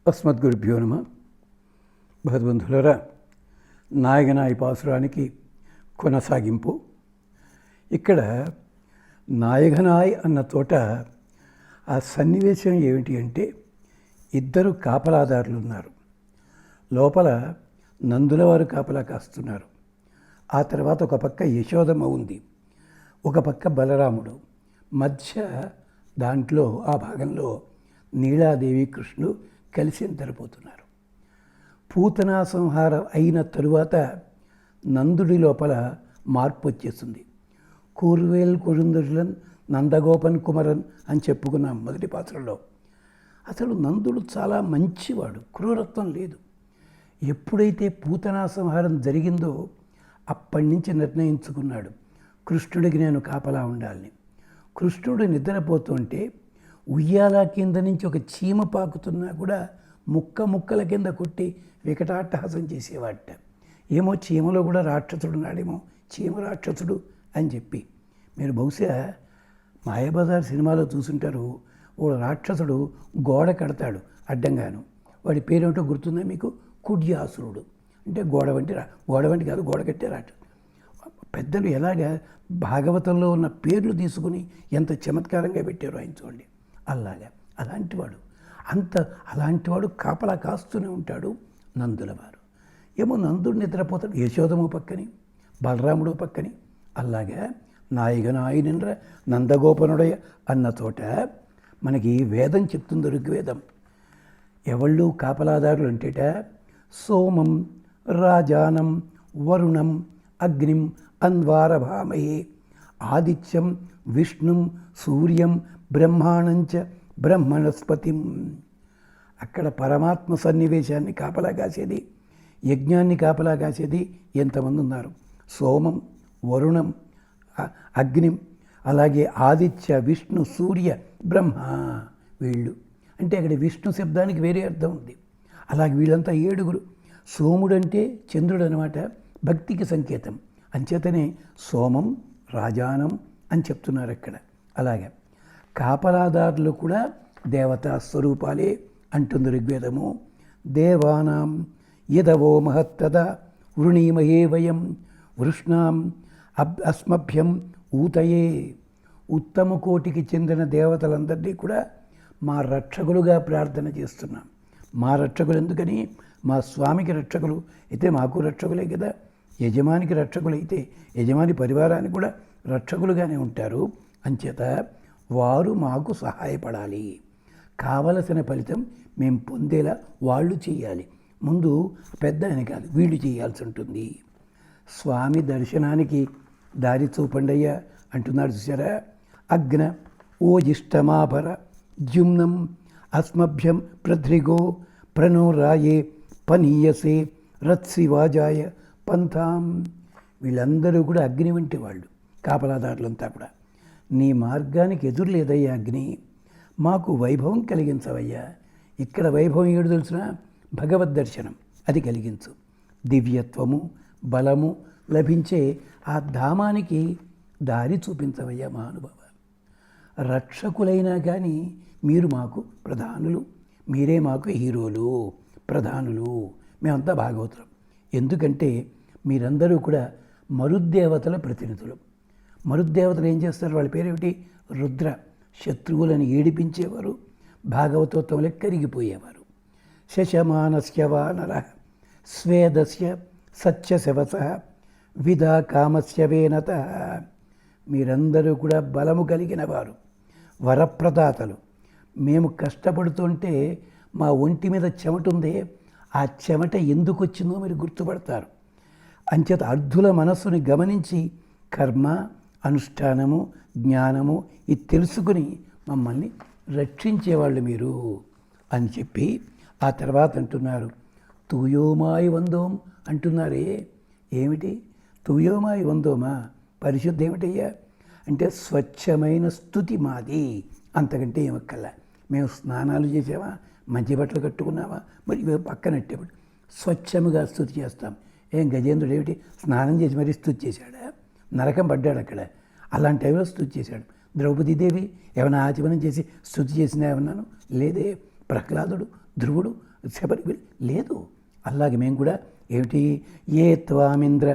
అస్మద్గురుభ్యో నమ. భగవద్బంధులరా, నాయగనాయి పాసురానికి కొనసాగింపు. ఇక్కడ నాయగనాయ్ అన్న తోట ఆ సన్నివేశం ఏమిటి అంటే, ఇద్దరు కాపలాదారులు ఉన్నారు. లోపల నందుల వారు కాపలా కాస్తున్నారు. ఆ తర్వాత ఒక పక్క యశోదమ్మ ఉంది, ఒక పక్క బలరాముడు, మధ్య దాంట్లో ఆ భాగంలో నీలాదేవి కృష్ణుడు కలిసి నిద్రపోతున్నారు. పూతనా సంహారం అయిన తరువాత నందుడి లోపల మార్పు వచ్చేస్తుంది. కూర్వేల్ కొഴുందరులన్ నందగోపన్ కుమరన్ అని చెప్పుకున్నాం మొదటి పాత్రలో. అసలు నందుడు చాలా మంచివాడు, క్రూరత్వం లేదు. ఎప్పుడైతే పూతనా సంహారం జరిగిందో అప్పటి నుంచి నిర్ణయించుకున్నాడు, కృష్ణుడికి నేను కాపలా ఉండాలని. కృష్ణుడు నిద్రపోతుంటే ఉయ్యాల కింద నుంచి ఒక చీమ పాకుతున్నా కూడా ముక్కల కింద కొట్టి వికటాట్టహాసం చేసేవాట. ఏమో చీమలో కూడా రాక్షసుడు నాడేమో, చీమ రాక్షసుడు అని చెప్పి. మీరు బహుశా మాయాబజార్ సినిమాలో చూసుంటారు. ఓ రాక్షసుడు గోడ కడతాడు అడ్డంగాను. వాడి పేరేమిటో గుర్తుందా మీకు? కుడ్యాసురుడు. అంటే గోడ వంటి కాదు, గోడ కట్టే రాక్షసుడు. పెద్దలు ఎలాగా భాగవతంలో ఉన్న పేర్లు తీసుకుని ఎంత చమత్కారంగా పెట్టారో ఆయన చూడండి. అలాంటివాడు కాపలా కాస్తూనే ఉంటాడు నందులవారు. ఏమో నందుడు నిద్రపోతాడు, యశోదము పక్కని, బలరాముడు పక్కని. అలాగా నాయగనాయనింద్ర నందగోపనుడయ అన్న చోట మనకి వేదం చెప్తుంది, ఋగ్వేదం. ఎవళ్ళు కాపలాదారులు అంటేట, సోమం రాజానం వరుణం అగ్నిం అన్వారభామయే ఆదిత్యం విష్ణుం సూర్యం బ్రహ్మాణంచ బ్రహ్మణస్పతిం. అక్కడ పరమాత్మ సన్నివేశాన్ని కాపలా కాసేది, యజ్ఞాన్ని కాపలా కాసేది ఎంతమంది ఉన్నారు? సోమం, వరుణం, అగ్నిం, అలాగే ఆదిత్య, విష్ణు, సూర్య, బ్రహ్మ. వీళ్ళు అంటే అక్కడ విష్ణు శబ్దానికి వేరే అర్థం ఉంది. అలాగే వీళ్ళంతా ఏడుగురు. సోముడంటే చంద్రుడు అనమాట, భక్తికి సంకేతం. అంచేతనే సోమం రాజానం అని చెప్తున్నారు అక్కడ. అలాగే కాపలాదారులు కూడా దేవతా స్వరూపాలే అంటుంది ఋగ్వేదము. దేవానాం యదవో మహత్తదా వృణీమహే వయం వృష్ణాం అస్మభ్యం ఊతయే. ఉత్తమ కోటికి చెందిన దేవతలందరినీ కూడా మా రక్షకులుగా ప్రార్థన చేస్తున్నాం. మా రక్షకులు ఎందుకని? మా స్వామికి రక్షకులు అయితే మాకు రక్షకులే కదా. యజమానికి రక్షకులైతే యజమాని పరివారానికి కూడా రక్షకులుగానే ఉంటారు. అంచేత వారు మాకు సహాయపడాలి. కావలసిన ఫలితం మేము పొందేలా వాళ్ళు చేయాలి. ముందు పెద్ద ఆయన కాదు, వీళ్ళు చేయాల్సి ఉంటుంది. స్వామి దర్శనానికి దారి చూపండయ్యా అంటున్నాడు చూసారా. అగ్న ఓజిష్టమాభర ద్యుమ్నం అస్మభ్యం ప్రధ్రిగో ప్రణో రాయే పనీయసే రత్సివాజాయ పంథాం. వీళ్ళందరూ కూడా అగ్ని వంటి వాళ్ళు, కాపలాదారులంతా కూడా. నీ మార్గానికి ఎదురు లేదయ్యా అగ్ని, మాకు వైభవం కలిగించవయ్యా. ఇక్కడ వైభవం ఏడు తెలిసిన భగవద్ దర్శనం, అది కలిగించు. దివ్యత్వము బలము లభించే ఆ ధామానికి దారి చూపించవయ్యా మహానుభావ. రక్షకులైనా కానీ మీరు మాకు ప్రధానులు, మీరే మాకు హీరోలు, ప్రధానులు. మేమంతా భాగవతులం. ఎందుకంటే మీరందరూ కూడా మరుద్దేవతల ప్రతినిధులు. మరుద్దేవతలు ఏం చేస్తారు? వాళ్ళ పేరేమిటి? రుద్ర. శత్రువులను ఏడిపించేవారు, భాగవతోత్వంలో కరిగిపోయేవారు. శశమానస్య వానర స్వేదస్య సత్యశవస విధా కామస్య వేనత. మీరందరూ కూడా బలము కలిగిన వారు, వరప్రదాతలు. మేము కష్టపడుతుంటే మా ఒంటి మీద చెమట ఉందే, ఆ చెమట ఎందుకు వచ్చిందో మీరు గుర్తుపడతారు. అంచేత అర్ధుల మనస్సుని గమనించి కర్మ, అనుష్ఠానము, జ్ఞానము ఇది తెలుసుకుని మమ్మల్ని రక్షించేవాళ్ళు మీరు అని చెప్పి ఆ తర్వాత అంటున్నారు, తూయోమాయి వందోం అంటున్నారే. ఏమిటి తూయోమాయి వందోమా? పరిశుద్ధ ఏమిటయ్యా అంటే స్వచ్ఛమైన స్తుతి మాది, అంతకంటే ఏమక్కల్లా. మేము స్నానాలు చేసామా, మంచి బట్టలు కట్టుకున్నామా, మరి పక్కనట్టేప్పుడు స్వచ్ఛముగా స్తుతి చేస్తాం. ఏం గజేంద్రుడు ఏమిటి స్నానం చేసి మరీ స్తుతి చేశాడా? నరకం పడ్డాడు అక్కడ. అలాంటి టైంలో స్తుతి చేశాడు. ద్రౌపదీదేవి ఏమైనా ఆచమనం చేసి స్తుతి చేసినా ఏమన్నాను? లేదే. ప్రహ్లాదుడు, ధ్రువుడు శబరి లేదు. అలాగే మేము కూడా ఏమిటి, ఏ త్వామింద్ర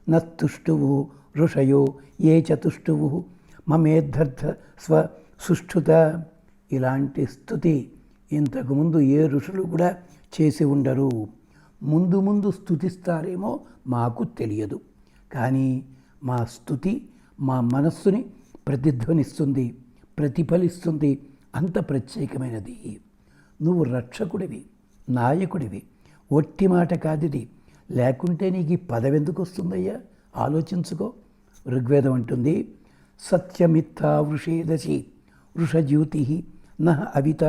నస్తుష్టువు ఋషయో ఏ చతుష్టువు మమేద్ధర్థ స్వ సుష్ఠుత. ఇలాంటి స్థుతి ఇంతకుముందు ఏ ఋషులు కూడా చేసి ఉండరు. ముందు ముందు స్తుతిస్తారేమో మాకు తెలియదు, కానీ మా స్తుతి మా మనస్సుని ప్రతిధ్వనిస్తుంది, ప్రతిఫలిస్తుంది. అంత ప్రత్యేకమైనది. నువ్వు రక్షకుడివి, నాయకుడివి. ఒట్టి మాట కాదిది. లేకుంటే నీకు ఈ పదవి ఎందుకు వస్తుందయ్యా? ఆలోచించుకో. ఋగ్వేదం అంటుంది, సత్యమిత్తా వృషేదసి వృషజ్యోతి నహ అవిత.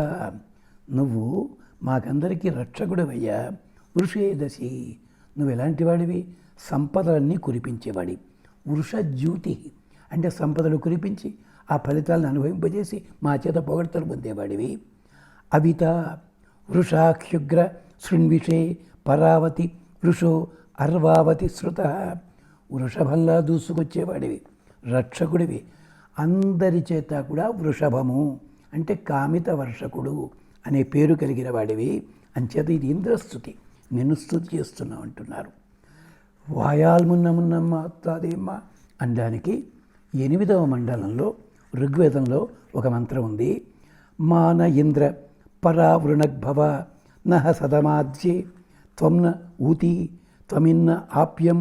నువ్వు మాకందరికీ రక్షకుడివయ్యా. వృషేదసి, నువ్వు ఎలాంటి వాడివి? సంపదలన్నీ కురిపించేవాడి. వృషజ్యోతి అంటే సంపదలు కురిపించి ఆ ఫలితాలను అనుభవింపజేసి మా చేత పొగడ్తలు పొందేవాడివి. అవిత వృషాఖ్యుగ్ర శృణ్విషే పరావతి వృషో అర్వావతి శృత. వృషభంలా దూసుకొచ్చేవాడివి, రక్షకుడివి. అందరి చేత కూడా వృషభము అంటే కామిత వర్షకుడు అనే పేరు కలిగిన వాడివి. అంచేత ఇది ఇంద్రస్తుతి, నిన్ను స్తుతి చేస్తున్నావు అంటున్నారు. వాయాల్మున్నమున్నమ్మ అత్తాదేమ్మ అనడానికి 8వ మండలంలో ఋగ్వేదంలో ఒక మంత్రం ఉంది. మాన ఇంద్ర పరావృణగ్భవ నహ సదమాధ్యే త్వమ్న ఊతి త్వమిన్న ఆప్యం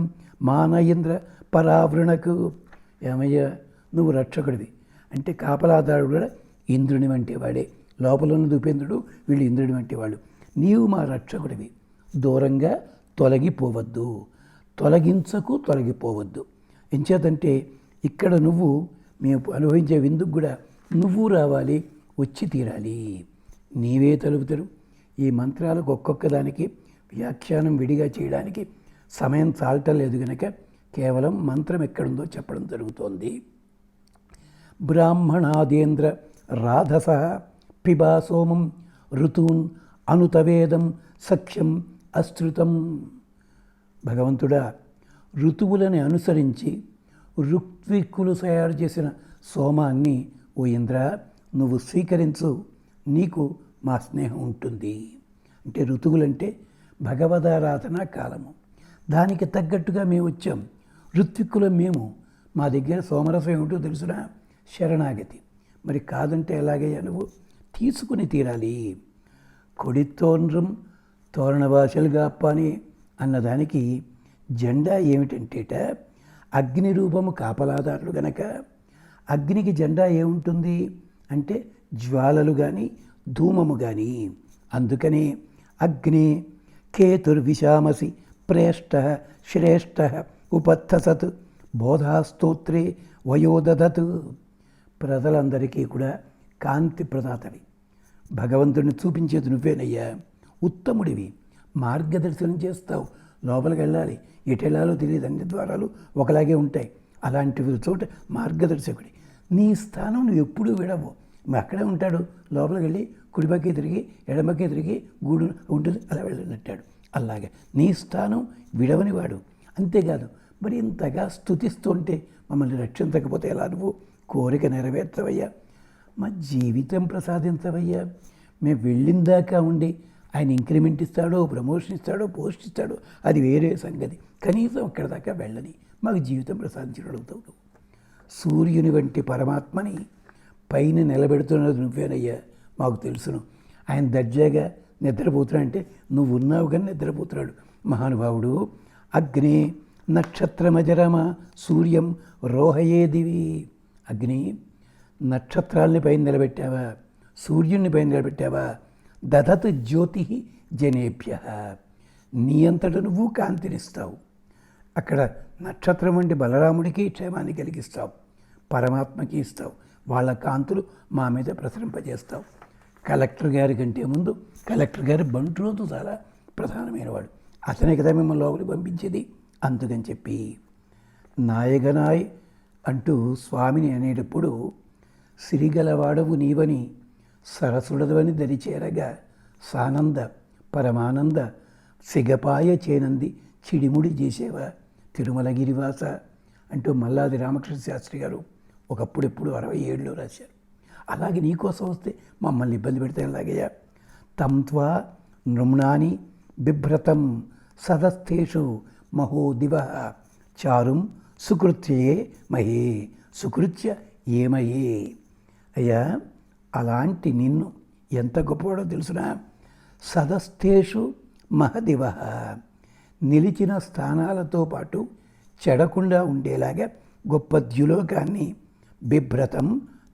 మాన ఇంద్ర పరావృణకు. ఏమయ్యా, నువ్వు రక్షకుడివి అంటే కాపలాదారుడు కూడా ఇంద్రుని వంటి వాడే. లోపల ఉన్నది ఉపేంద్రుడు, వీళ్ళు ఇంద్రుని వంటి వాళ్ళు. నీవు మా రక్షకుడివి. దూరంగా తొలగిపోవద్దు, తొలగించకు, తొలగిపోవద్దు. ఎంచేతంటే ఇక్కడ నువ్వు మేము అనుభవించే విందుకు కూడా నువ్వు రావాలి, వచ్చి తీరాలి. నీవే తలుపుతారు. ఈ మంత్రాలకు ఒక్కొక్క దానికి వ్యాఖ్యానం విడిగా చేయడానికి సమయం చాలటలేదు కనుక కేవలం మంత్రం ఎక్కడుందో చెప్పడం జరుగుతోంది. బ్రాహ్మణాదేంద్ర రాధస పిబా సోమం ఋతూన్ అనుతవేదం సఖ్యం అశ్రుతం. భగవంతుడా, ఋతువులని అనుసరించి ఋత్విక్కులు తయారు చేసిన సోమాన్ని ఓ ఇంద్ర నువ్వు స్వీకరించు, నీకు మా స్నేహం ఉంటుంది. అంటే ఋతువులంటే భగవదారాధన కాలము. దానికి తగ్గట్టుగా మేము వచ్చాం. ఋత్విక్కులం మేము. మా దగ్గర సోమరసం ఏమిటో తెలుసునా? శరణాగతి. మరి కాదంటే ఎలాగయ్యా? నువ్వు తీసుకుని తీరాలి. కొడితోన్రం తోరణ భాషలుగా అప్పని అన్నదానికి జెండా ఏమిటంటేట, అగ్ని రూపము కాపలాదారులు గనక అగ్నికి జెండా ఏముంటుంది అంటే జ్వాలలు కానీ ధూమము కానీ. అందుకనే అగ్ని కేతుర్విశామసి ప్రేష్ట శ్రేష్ట ఉపస్థసత్ బోధాస్తోత్రే వయోదధత్. ప్రజలందరికీ కూడా కాంతి ప్రదాతవి. భగవంతుడిని చూపించేది నువ్వేనయ్యా. ఉత్తముడివి. మార్గదర్శనం చేస్తావు. లోపలికి వెళ్ళాలి, ఎటు వెళ్ళాలో తెలియదు, అన్ని ద్వారాలు ఒకలాగే ఉంటాయి. అలాంటి చోట మార్గదర్శకుడి. నీ స్థానం నువ్వు ఎప్పుడూ విడవు. అక్కడే ఉంటాడు. లోపలికి వెళ్ళి కుడిపక్కే తిరిగి ఎడమకే తిరిగి గూడు ఉంటుంది, అలా వెళ్ళినట్టాడు. అలాగే నీ స్థానం విడవని వాడు. అంతేకాదు, మరి ఇంతగా స్తుతిస్తుంటే మమ్మల్ని రక్షించకపోతే ఎలా? నువ్వు కోరిక నెరవేర్చవయ్యా, మా జీవితం ప్రసాదించవయ్యా. మేము వెళ్ళిందాకా ఉండి ఆయన ఇంక్రిమెంట్ ఇస్తాడో, ప్రమోషన్ ఇస్తాడో, పోస్ట్ ఇస్తాడో అది వేరే సంగతి. కనీసం అక్కడ దాకా వెళ్ళని మాకు జీవితం ప్రసాదించడం అడుగుతావు. సూర్యుని వంటి పరమాత్మని పైన నిలబెడుతున్నది నువ్వేనయ్యా, మాకు తెలుసును. ఆయన దర్జాగా నిద్రపోతున్నాడు అంటే నువ్వు ఉన్నావు కానీ నిద్రపోతున్నాడు మహానుభావుడు. అగ్ని నక్షత్రమజరమ సూర్యం రోహయేదివి. అగ్ని, నక్షత్రాలని పైన నిలబెట్టావా, సూర్యుని పైన నిలబెట్టావా. దధత్ జ్యోతి జనేభ్య. నీ అంతట నువ్వు కాంతినిస్తావు. అక్కడ నక్షత్రం వంటి బలరాముడికి క్షేమాన్ని కలిగిస్తావు, పరమాత్మకి ఇస్తావు. వాళ్ళ కాంతులు మా మీద ప్రసరింపజేస్తావు. కలెక్టర్ గారి కంటే ముందు కలెక్టర్ గారి బంట్రోతు చాలా ప్రధానమైనవాడు. అతనే కదా మిమ్మల్ని లోపలికి పంపించేది. అందుకని చెప్పి నాయగనాయ్ అంటూ స్వామిని అనేటప్పుడు సిరిగలవాడవు నీవని సరసుడవని దరిచేరగా సానంద పరమానంద సిగపాయ చేనంది చిడిముడి చేసేవా తిరుమలగిరివాస అంటూ మల్లాది రామకృష్ణ శాస్త్రి గారు ఒకప్పుడెప్పుడు 67లో రాశారు. అలాగే నీకోసం వస్తే మమ్మల్ని ఇబ్బంది పెడితే ఎలాగయ్యా. తంత్వా నృమ్ణాని బిభ్రతం సదస్థేషు మహోదివ చారుం సుకృత్యే మహే సుకృత్య ఏమయే. అయ్యా, అలాంటి నిన్ను ఎంత గొప్పవాడో తెలుసునా? సదస్థేషు మహదివ, నిలిచిన స్థానాలతో పాటు చెడకుండా ఉండేలాగా గొప్ప ద్యులోకాన్ని బిభ్రతం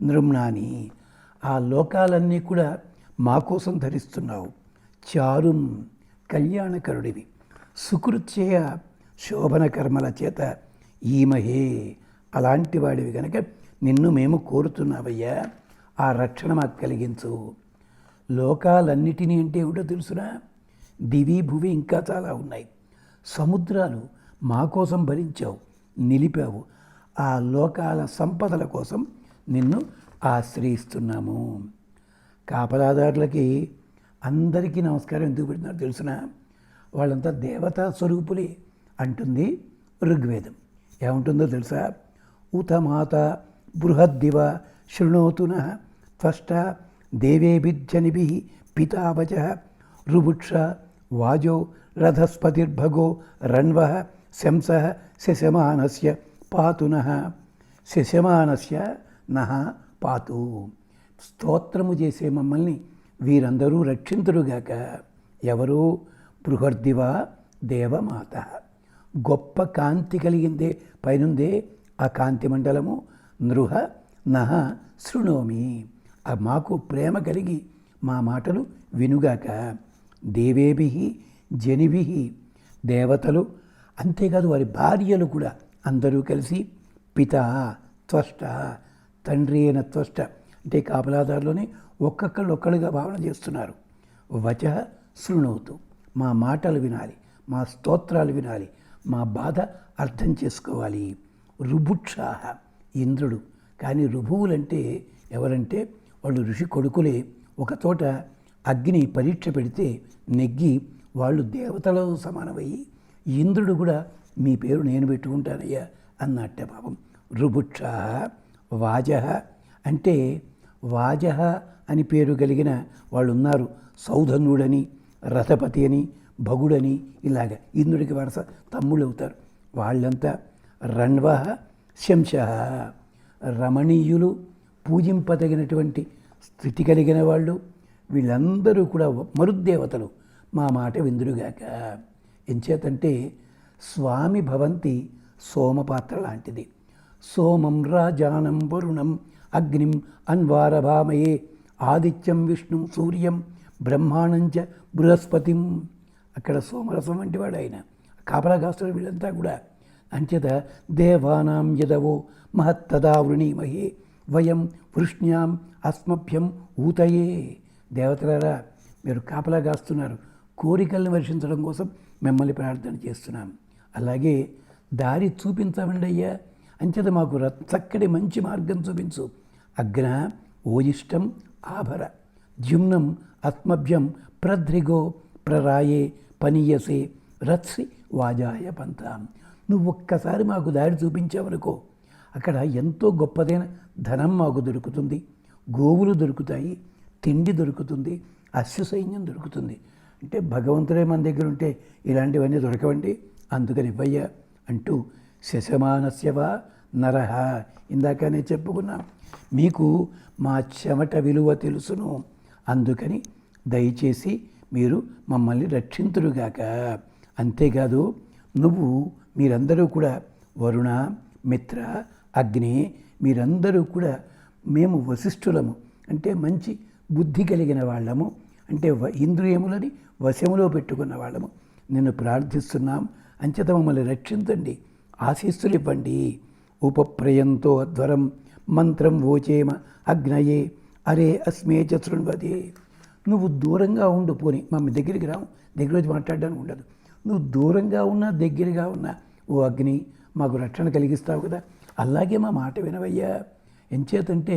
నృమ్ణాని, ఆ లోకాలన్నీ కూడా మా కోసం ధరిస్తున్నావు. చారుం, కళ్యాణకరుడివి. సుకృత్యయ, శోభన కర్మల చేత ఈమహే, అలాంటి వాడివి కనుక నిన్ను మేము కోరుతున్నావయ్యా, ఆ రక్షణ మాకు కలిగించు. లోకాలన్నిటినీ అంటే ఏమిటో తెలుసునా? దివి భువి ఇంకా చాలా ఉన్నాయి. సముద్రాలు మా కోసం భరించావు, నిలిపావు. ఆ లోకాల సంపదల కోసం నిన్ను ఆశ్రయిస్తున్నాము. కాపలాదారులకి అందరికీ నమస్కారం ఎందుకు పెడుతున్నారు తెలుసునా? వాళ్ళంతా దేవతా స్వరూపులే అంటుంది ఋగ్వేదం. ఏముంటుందో తెలుసా? ఉతమాత బృహద్దివ శృణోతున త్వష్ట దేవేభిర్జనిభి పితావచ రుభుక్ష వాజో రథస్పతిర్భగో రణ్వ శంస శశమానస్య పాతునః. శశమానస్య నః పాతు. స్తోత్రము చేసే మమ్మల్ని వీరందరూ రక్షింతురుగాక. ఎవరు? బృహద్దివ దేవమాత. గొప్ప కాంతి కలిగిందే పైనుందే ఆ కాంతి మండలము. నృహ నహ శృణోమి, మాకు ప్రేమ కలిగి మా మాటలు వినుగాక. దేవేభి జనిభి, దేవతలు అంతేకాదు వారి భార్యలు కూడా అందరూ కలిసి పిత త్వష్ట, తండ్రి అయిన త్వష్ట అంటే కాపలాదారులోనే ఒక్కొక్కళ్ళొక్కడుగా భావన చేస్తున్నారు. వచ శృణోతు, మా మాటలు వినాలి, మా స్తోత్రాలు వినాలి, మా బాధ అర్థం చేసుకోవాలి. రుభుక్షాహ, ఇంద్రుడు. కానీ రుభువులంటే ఎవరంటే వాళ్ళు ఋషి కొడుకులే. ఒకచోట అగ్ని పరీక్ష పెడితే నెగ్గి వాళ్ళు దేవతలో సమానమయ్యి ఇంద్రుడు కూడా మీ పేరు నేను పెట్టుకుంటానయ్యా అన్నట్టే పాపం. రుభుక్షాహ. వాజః అంటే వాజః అని పేరు కలిగిన వాళ్ళు ఉన్నారు. సౌధన్యుడని, రథపతి అని, భగుడని, ఇలాగ ఇంద్రుడికి వరుస తమ్ముళ్ళు అవుతారు. వాళ్ళంతా రణ్వః శంసః, రమణీయులు, పూజింపదగినటువంటి స్థితి కలిగిన వాళ్ళు. వీళ్ళందరూ కూడా మరుద్దేవతలు, మా మాట విందురుగాక. ఎంచేతంటే స్వామి భవంతి సోమపాత్ర లాంటిది. సోమం రాజానం వరుణం అగ్నిం అన్వారభామయే ఆదిత్యం విష్ణుం సూర్యం బ్రహ్మాణంచ బృహస్పతిం. అక్కడ సోమరసం వంటి వాడు ఆయన. కాపలాగాస్తులు వీళ్ళంతా కూడా. అంచేత దేవానాం యదవో మహత్తదా వృణీమహే వయం వృష్ణ్యాం అస్మభ్యం ఊతయే. దేవతలారా, మీరు కాపలాగాస్తున్నారు, కోరికల్ని వర్షించడం కోసం మిమ్మల్ని ప్రార్థన చేస్తున్నాం. అలాగే దారి చూపించమండి అయ్యా. అంచేత మాకు చక్కటి మంచి మార్గం చూపించు. అగ్న ఓయిష్టం ఆభర ద్యుమ్నం అస్మభ్యం ప్రద్రిగో ప్రరాయే పనీయసే రత్సి వాజాయ పంతాం. నువ్వు ఒక్కసారి మాకు దారి చూపించావనుకో, అక్కడ ఎంతో గొప్పదైన ధనం మాకు దొరుకుతుంది, గోవులు దొరుకుతాయి, తిండి దొరుకుతుంది, అశ్వసైన్యం దొరుకుతుంది. అంటే భగవంతుడే మన దగ్గర ఉంటే ఇలాంటివన్నీ దొరకవండి, అందుకని ఇవ్వయ్యా అంటూ శశమానస్యవా నరహ. ఇందాకనే చెప్పుకున్నాం, మీకు మా చెమట విలువ తెలుసును, అందుకని దయచేసి మీరు మమ్మల్ని రక్షింతురుగాక. అంతేకాదు మీరందరూ కూడా వరుణ, మిత్ర, అగ్ని, మీరందరూ కూడా మేము వశిష్ఠులము, అంటే మంచి బుద్ధి కలిగిన వాళ్ళము, అంటే ఇంద్రియములని వశములో పెట్టుకున్న వాళ్ళము, నిన్ను ప్రార్థిస్తున్నాం. అంచేత మమ్మల్ని రక్షించండి, ఆశీస్సులు ఇవ్వండి. ఉపప్రయంతో అధ్వరం మంత్రం వోచేమ అగ్నయే అరే అస్మే చ శృణ్వతే. నువ్వు దూరంగా ఉండు, పోని మమ్మల్ని దగ్గరికి రావు, దగ్గర వచ్చి మాట్లాడడానికి ఉండదు. నువ్వు దూరంగా ఉన్నా దగ్గరగా ఉన్నా ఓ అగ్ని మాకు రక్షణ కలిగిస్తావు కదా, అలాగే మా మాట వినవయ్యా. ఎంచేతంటే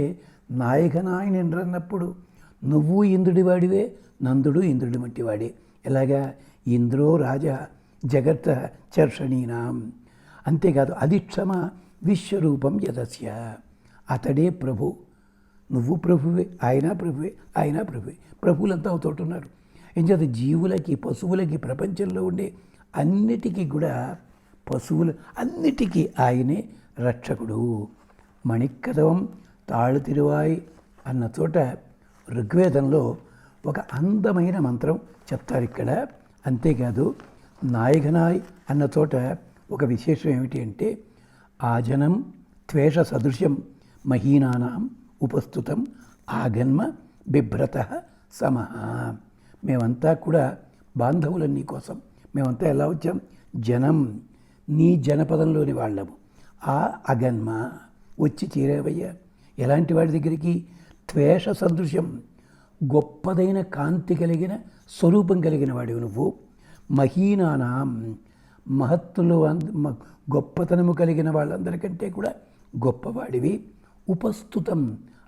నాయకనాయన అన్నప్పుడు నువ్వు ఇంద్రుడి వాడివే, నందుడు ఇంద్రుడి వంటి వాడే. ఎలాగా? ఇంద్రో రాజా జగత్ చర్షణీనాం. అంతేకాదు అధిక్షమ విశ్వరూపం యదస్య. అతడే ప్రభు, నువ్వు ప్రభువే, ఆయన ప్రభువే, ఆయన ప్రభువే. ప్రభువులంతా ఒక చోట ఉన్నారు. ఎంచేత జీవులకి పశువులకి ప్రపంచంలో ఉండే అన్నిటికీ కూడా పశువులు అన్నిటికీ ఆయనే రక్షకుడు. మణిక్కదవం తాళు తిరువాయి అన్న చోట ఋగ్వేదంలో ఒక అందమైన మంత్రం చెప్తారు ఇక్కడ. అంతేకాదు నాయగనాయ్ అన్న చోట ఒక విశేషం ఏమిటి అంటే ఆజనం త్వేష సదృశ్యం మహీనానాం ఉపస్థుతం ఆగన్మ బిభ్రత సమః. మేమంతా కూడా బాంధవులన్నీ కోసం మేమంతా ఎలా వచ్చాం? జనం, నీ జనపదంలోని వాళ్ళము. ఆ అగన్మ వచ్చి చేరేవయ్యా. ఎలాంటి వాడి దగ్గరికి? త్వేష సదృశ్యం, గొప్పదైన కాంతి కలిగిన స్వరూపం కలిగిన వాడివి నువ్వు. మహీనానాం, మహత్తులు గొప్పతనము కలిగిన వాళ్ళందరికంటే కూడా గొప్పవాడివి. ఉపస్థుతం,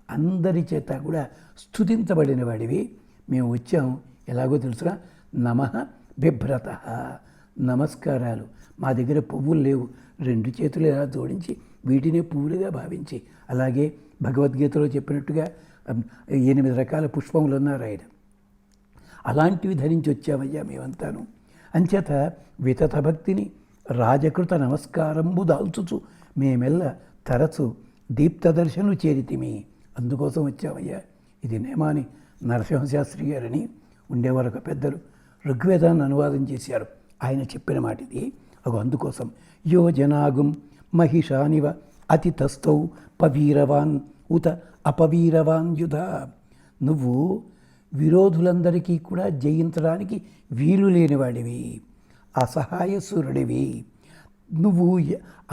అందరి చేత కూడా స్తుతించబడిన వాడివి. మేము వచ్చాం ఎలాగో తెలుసురా, నమః బిభ్రత, నమస్కారాలు. మా దగ్గర పువ్వులు లేవు, రెండు చేతులు ఎలా జోడించి వీటినే పువ్వులుగా భావించి, అలాగే భగవద్గీతలో చెప్పినట్టుగా 8 రకాల పుష్పములు అన్నారు ఆయన. అలాంటివి ధరించి వచ్చామయ్యా మేమంతాను. అంచేత వితత భక్తిని రాజకృత నమస్కారంబు దాల్చుచు మేమెల్ల తరచు దీప్తదర్శను చేరితిమి. అందుకోసం వచ్చామయ్యా. ఇది నేమాని నరసింహశాస్త్రి గారని ఉండేవారు ఒక పెద్దలు, ఋగ్వేదాన్ని అనువాదం చేశారు. ఆయన చెప్పిన మాట ఇది. అందుకోసం యో జనాగుం మహిషానివ అతితస్థౌ పవీరవాన్ ఉత అపవీరవాన్ యుధ. నువ్వు విరోధులందరికీ కూడా జయించడానికి వీలు లేనివాడివి, అసహాయసురుడివి. నువ్వు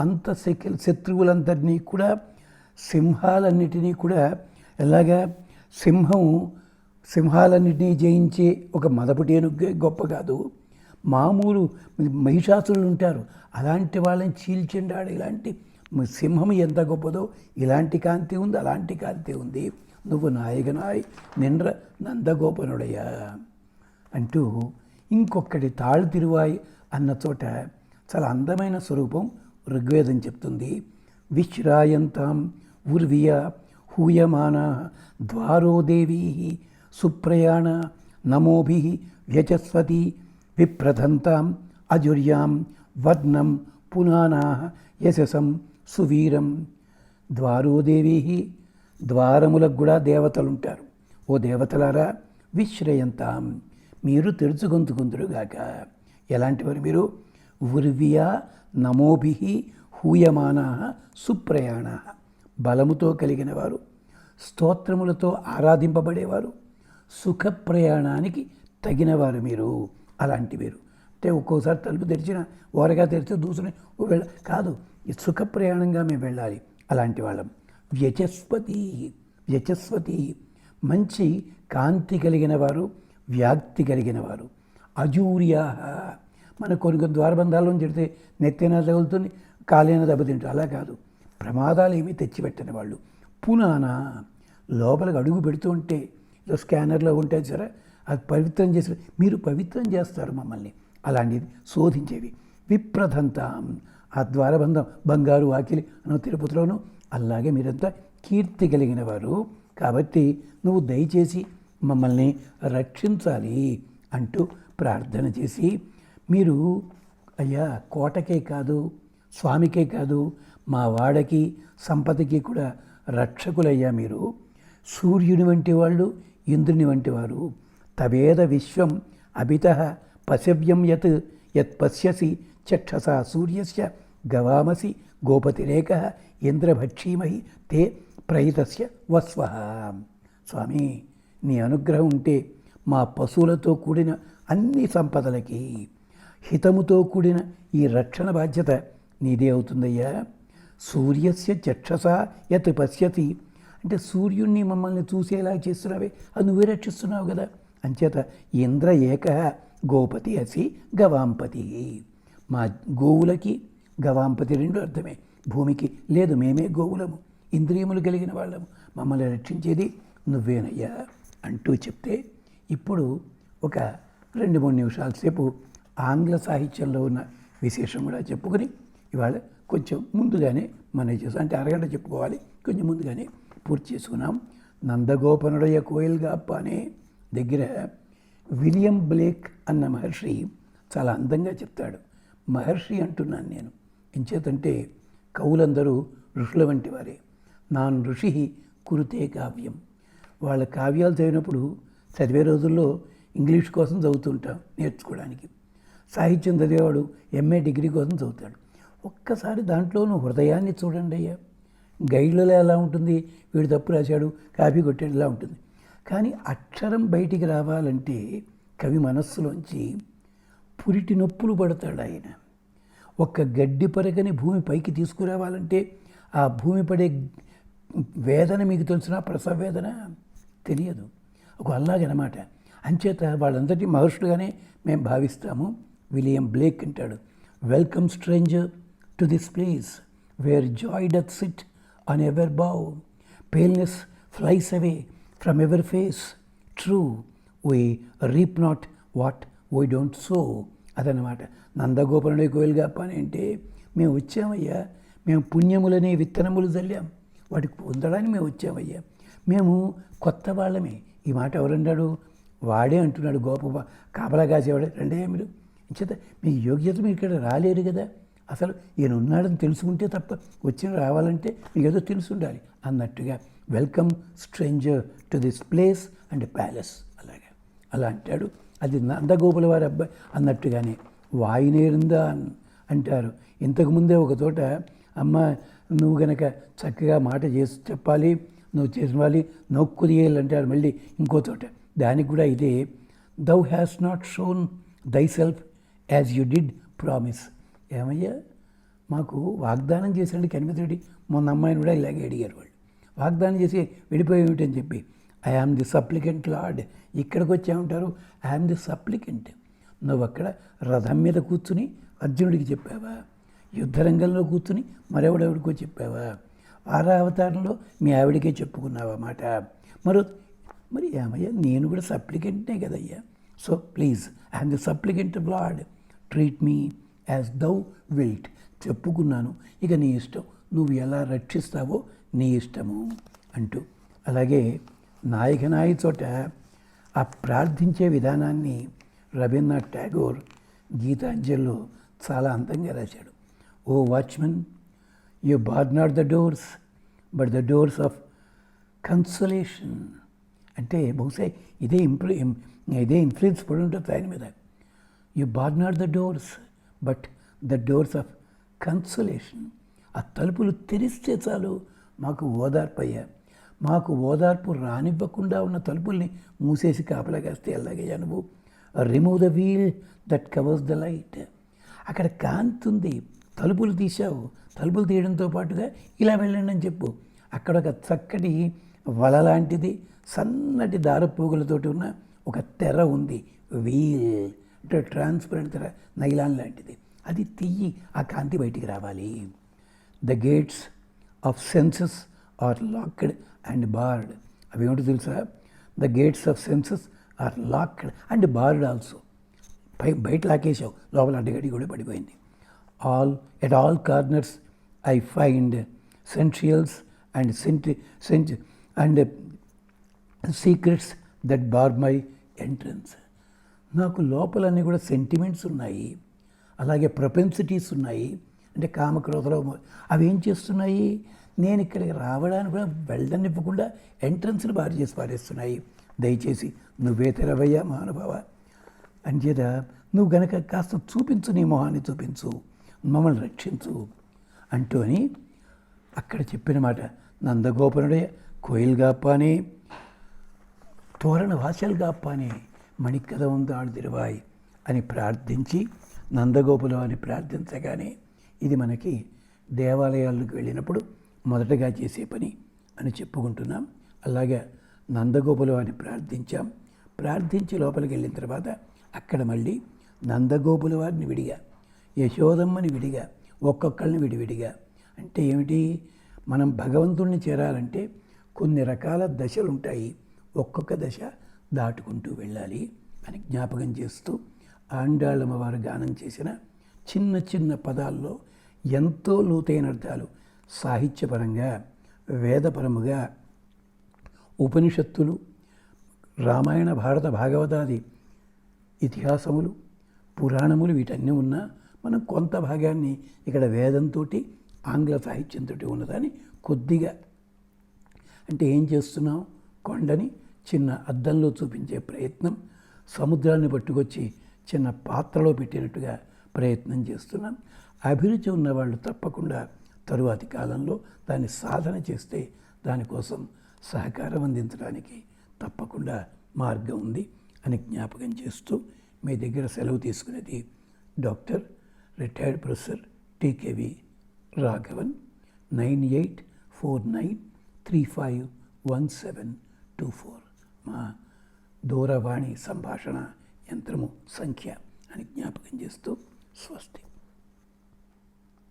అంత శత్రువులందరినీ కూడా, సింహాలన్నిటినీ కూడా, ఎలాగా సింహాలన్నిటినీ జయించే ఒక మదపుటేనుగ్గే గొప్ప కాదు, మామూలు మహిషాసురులు ఉంటారు, అలాంటి వాళ్ళని చీల్చెండాడు. ఇలాంటి సింహం ఎంత గొప్పదో ఇలాంటి కాంతి ఉంది, అలాంటి కాంతి ఉంది. నువ్వు నాయగనాయ్ నిండ్ర నందగోపనుడయ్యా అంటూ ఇంకొకటి తాళు తిరువాయి అన్న చోట చాలా అందమైన స్వరూపం ఋగ్వేదం చెప్తుంది. విశ్రాయంతాం ఉర్వియ హూయమాన ద్వారో దేవీ సుప్రయాణ నమోభి వ్యచస్వతి విప్రధంతాం అజుర్యాం వద్నం పునానా యశసం సువీరం. ద్వారోదేవీ, ద్వారములకు కూడా దేవతలుంటారు. ఓ దేవతలారా, విశ్రయంతాం, మీరు తెరుచుగొంతుకుందురుగాక. ఎలాంటివారు మీరు? ఉర్వియా నమోభి హూయమానా సుప్రయాణ, బలముతో కలిగిన వారు, స్తోత్రములతో ఆరాధింపబడేవారు, సుఖ ప్రయాణానికి తగినవారు మీరు. అలాంటి మీరు అంటే ఒక్కోసారి తలుపు తెరిచిన ఓరగా తెరిచి దూసుని కాదు, ఈ సుఖ ప్రయాణంగా మేము వెళ్ళాలి. అలాంటి వాళ్ళం. వ్యచస్వతి, మంచి కాంతి కలిగిన వారు, వ్యాప్తి కలిగిన వారు. అజూర్యా, మన కొన్ని ద్వారబంధాలను చెడితే నెత్తైనా తగులుతుంది, కాలైనా దెబ్బతింటారు. అలా కాదు, ప్రమాదాలు ఏమీ తెచ్చిపెట్టని వాళ్ళు. పునానా, లోపలికి అడుగు పెడుతూ ఉంటే ఏదో స్కానర్లో ఉంటాయి సరే, అది పవిత్రం చేసి మీరు పవిత్రం చేస్తారు మమ్మల్ని. అలాంటిది శోధించేవి. విప్రధంతాం, ఆ ద్వారబంధం బంగారు వాకిలి అన్న తిరుపతిలోనూ అలాగే మీరంతా కీర్తి కలిగిన వారు. కాబట్టి నువ్వు దయచేసి మమ్మల్ని రక్షించాలి అంటూ ప్రార్థన చేసి, మీరు అయ్యా కోటకే కాదు, స్వామికే కాదు, మా వాడకి సంపదకి కూడా రక్షకులయ్యా మీరు. సూర్యుని వంటి వాళ్ళు, ఇంద్రుని వంటి వారు. తవేద విశ్వం అభిత పశవ్యం యత్ పశ్యసి చక్షసా సూర్యస్య గవామసి గోపతిరేక ఇంద్రభక్షీమహి తే ప్రయితస్య వస్వ. స్వామి, నీ అనుగ్రహం ఉంటే మా పశువులతో కూడిన అన్ని సంపదలకి హితముతో కూడిన ఈ రక్షణ బాధ్యత నీదే అవుతుందయ్యా. సూర్యస్య చక్షసా యత్ పశ్యతి అంటే సూర్యుణ్ణి మమ్మల్ని చూసేలా చేస్తున్నావే, అది నువ్వే రక్షిస్తున్నావు కదా. అంచేత ఇంద్ర ఏక గోపతి అసి గవాంపతి. మా గోవులకి గవాంపతి రెండు అర్థమే. భూమికి లేదు, మేమే గోవులము, ఇంద్రియములు కలిగిన వాళ్ళము, మమ్మల్ని రక్షించేది నువ్వేనయ్యా అంటూ చెప్తే, ఇప్పుడు ఒక 2-3 నిమిషాల సేపు ఆంగ్ల సాహిత్యంలో ఉన్న విశేషం కూడా చెప్పుకొని ఇవాళ కొంచెం ముందుగానే మనం చేస్తాం. అంటే అరగంట చెప్పుకోవాలి, కొంచెం ముందుగానే పూర్తి చేసుకున్నాం. నందగోపనుడయ్య కోయిల్గాప్ప అనే దగ్గర విలియం బ్లేక్ అన్న మహర్షి చాలా అందంగా చెప్తాడు. మహర్షి అంటున్నాను నేను, ఎంచేతంటే కవులందరూ ఋషుల వంటి వారే. నాన్ ఋషి కురుతే కావ్యం. వాళ్ళ కావ్యాలు చదివినప్పుడు చదివే రోజుల్లో ఇంగ్లీష్ కోసం చదువుతుంటాం నేర్చుకోవడానికి. సాహిత్యం చదివేవాడు ఎంఏ డిగ్రీ కోసం చదువుతాడు. ఒక్కసారి దాంట్లోనూ హృదయాన్ని చూడండి అయ్యా. గైడ్లలో ఎలా ఉంటుంది, వీడు తప్పు రాశాడు కాపీ కొట్టేలా ఉంటుంది. కానీ అక్షరం బయటికి రావాలంటే కవి మనస్సులోంచి పురిటి నొప్పులు పడతాడు ఆయన. ఒక్క గడ్డి పరగని భూమి పైకి తీసుకురావాలంటే ఆ భూమి పడే వేదన మీకు తెలిసిన ప్రసవ వేదన తెలియదు. ఒక అలాగనమాట. అంచేత వాళ్ళందరినీ మహర్షులుగానే మేము భావిస్తాము. విలియం బ్లేక్ అంటాడు, welcome stranger to this place where joy doth sit on ever bough, paleness flies away from ever face, true we reap not what we don't sow. అదనమాట. నందగోపనుడి కోయిలుగా పని అంటే మేము వచ్చామయ్యా, మేము పుణ్యములనే విత్తనములు చల్లాం, వాటికి పొందడానికి మేము వచ్చామయ్యా, మేము కొత్త వాళ్ళమే. ఈ మాట ఎవరన్నాడు? వాడే అంటున్నాడు. గోప కాపలా కాసేవాడే. రెండే మీరు చేత మీ యోగ్యత మీరు ఇక్కడ రాలేరు కదా. అసలు ఈయన ఉన్నాడని తెలుసుకుంటే తప్ప వచ్చిన రావాలంటే మీకు ఏదో తెలిసి ఉండాలి అన్నట్టుగా welcome stranger to this place and palace. అలా అంటాడు. అది నందగోపుల వారి అబ్బాయి అన్నట్టుగానే వాయునేరుందా అంటారు. ఇంతకుముందే ఒక చోట అమ్మ నువ్వు గనక చక్కగా మాట చేసి చెప్పాలి, నువ్వు చేసివాలి, నొక్కుదియేయాలి అంటారు. మళ్ళీ ఇంకో చోట దానికి కూడా ఇదే, thou hast not shown thy self as you did promise. ఏమయ్యా, మాకు వాగ్దానం చేసినట్టు కనిపించండి. మొన్న అమ్మాయిని కూడా ఇలాగే అడిగారు వాళ్ళు, వాగ్దానం చేసి వెళ్ళిపోయేమిటని చెప్పి. I am the supplicant lord. ఇక్కడికి వచ్చామంటారు, ఐ ఆమ్ ది సప్లికెంట్. నువ్వు అక్కడ రథం మీద కూర్చుని అర్జునుడికి చెప్పావా? యుద్ధరంగంలో కూర్చుని మరెవడెవడికో చెప్పావా? వారావతారంలో మీ ఆవిడికే చెప్పుకున్నావా మాట? మరి ఏమయ్యా, నేను కూడా సప్లికెంట్నే కదయ్యా. So please, I'm the supplicant of lord, treat me as thou wilt. చెప్పుకున్నాను, ఇక నీ ఇష్టం, నువ్వు ఎలా రక్షిస్తావో నీ ఇష్టము అంటూ. అలాగే నాయకనాయి చోట ఆ ప్రార్థించే విధానాన్ని రవీంద్రనాథ్ ఠాగూర్ గీతాంజలిలో చాలా అందంగా రాశాడు. O watchman, you bar not the doors but the doors of consolation. అంటే బహుశా ఇదే ఇన్ఫ్లుయెన్స్ పడి ఉంటుంది ఆయన మీద. You bar not the doors but the doors of consolation. ఆ తలుపులు తెరిస్తే చాలు మాకు ఓదార్పు అయ్యా. మాకు ఓదార్పు రానివ్వకుండా ఉన్న తలుపుల్ని మూసేసి కాపలాగాస్తే ఎలాగయ్యా నువ్వు? Remove the wheel that covers the light. అక్కడ కాంతి ఉంది, తలుపులు తీసావు, తలుపులు తీయడంతో పాటుగా ఇలా వెళ్ళండి అని చెప్పు. అక్కడ ఒక చక్కటి వల లాంటిది, సన్నటి దారపోగులతోటి ఉన్న ఒక తెర ఉంది, వీల్ అంటే ట్రాన్స్పరెంట్ తెర, నైలాన్ లాంటిది. అది తీయి, ఆ కాంతి బయటికి రావాలి. The gates of senses are locked and barred. అవి ఏమిటో తెలుసా? The gates of senses are locked and barred also. బయట లాకేసావు, లోపల అడ్డగడ్డి కూడా పడిపోయింది. At all corners I find sentinels and secrets that bar my entrance. నాకు లోపలన్నీ కూడా సెంటిమెంట్స్ ఉన్నాయి, అలాగే ప్రొపెన్సిటీస్ ఉన్నాయి. అంటే కామక్రోధలో అవి ఏం చేస్తున్నాయి? నేను ఇక్కడికి రావడానికి కూడా వెళ్ళనివ్వకుండా ఎంట్రన్స్ని బారు చేసి పారేస్తున్నాయి. దయచేసి నువ్వే తెరవయ్యా మహానుభావ. అంచేత నువ్వు గనక కాస్త చూపించు, నీ మొహాన్ని చూపించు, మమ్మల్ని రక్షించు అంటూ అని అక్కడ చెప్పిన మాట. నందగోపనుడే కోయిల్ గాపానే తోరణ వాసల్ గాపానే మణికథ ఉందాడు తిరువాయి అని ప్రార్థించి, నందగోపులు అని ప్రార్థించగానే ఇది మనకి దేవాలయాలకు వెళ్ళినప్పుడు మొదటగా చేసే పని అని చెప్పుకుంటున్నాం. అలాగే నందగోపులు అని ప్రార్థించాం. ప్రార్థించి లోపలికి వెళ్ళిన తర్వాత అక్కడ మళ్ళీ నందగోపుల వారిని విడిగా, యశోదమ్మని విడిగా, ఒక్కొక్కళ్ళని విడివిడిగా. అంటే ఏమిటి? మనం భగవంతుణ్ణి చేరాలంటే కొన్ని రకాల దశలు ఉంటాయి, ఒక్కొక్క దశ దాటుకుంటూ వెళ్ళాలి అని జ్ఞాపకం చేస్తూ ఆండాళ్ళమ్మ వారు గానం చేసిన చిన్న చిన్న పదాల్లో ఎంతో లోతైన అర్థాలు సాహిత్యపరంగా, వేదపరముగా, ఉపనిషత్తులు, రామాయణ భారత భాగవతాది ఇతిహాసములు, పురాణములు వీటన్నీ ఉన్నా మనం కొంత భాగాన్ని ఇక్కడ వేదంతో, ఆంగ్ల సాహిత్యంతో ఉన్నదాన్ని కొద్దిగా అంటే ఏం చేస్తున్నాం, కొండని చిన్న అద్దంలో చూపించే ప్రయత్నం, సముద్రాన్ని పట్టుకొచ్చి చిన్న పాత్రలో పెట్టినట్టుగా ప్రయత్నం చేస్తున్నాం. అభిరుచి ఉన్నవాళ్ళు తప్పకుండా తరువాతి కాలంలో దాన్ని సాధన చేస్తే దానికోసం సహకారం అందించడానికి తప్పకుండా మార్గం ఉంది అని జ్ఞాపకం చేస్తూ మీ దగ్గర సెలవు తీసుకునేది doctor retired professor TKV Raghavan. 9849351724 మా దూరవాణి సంభాషణ యంత్రము సంఖ్య అని జ్ఞాపకం చేస్తూ స్వస్తి.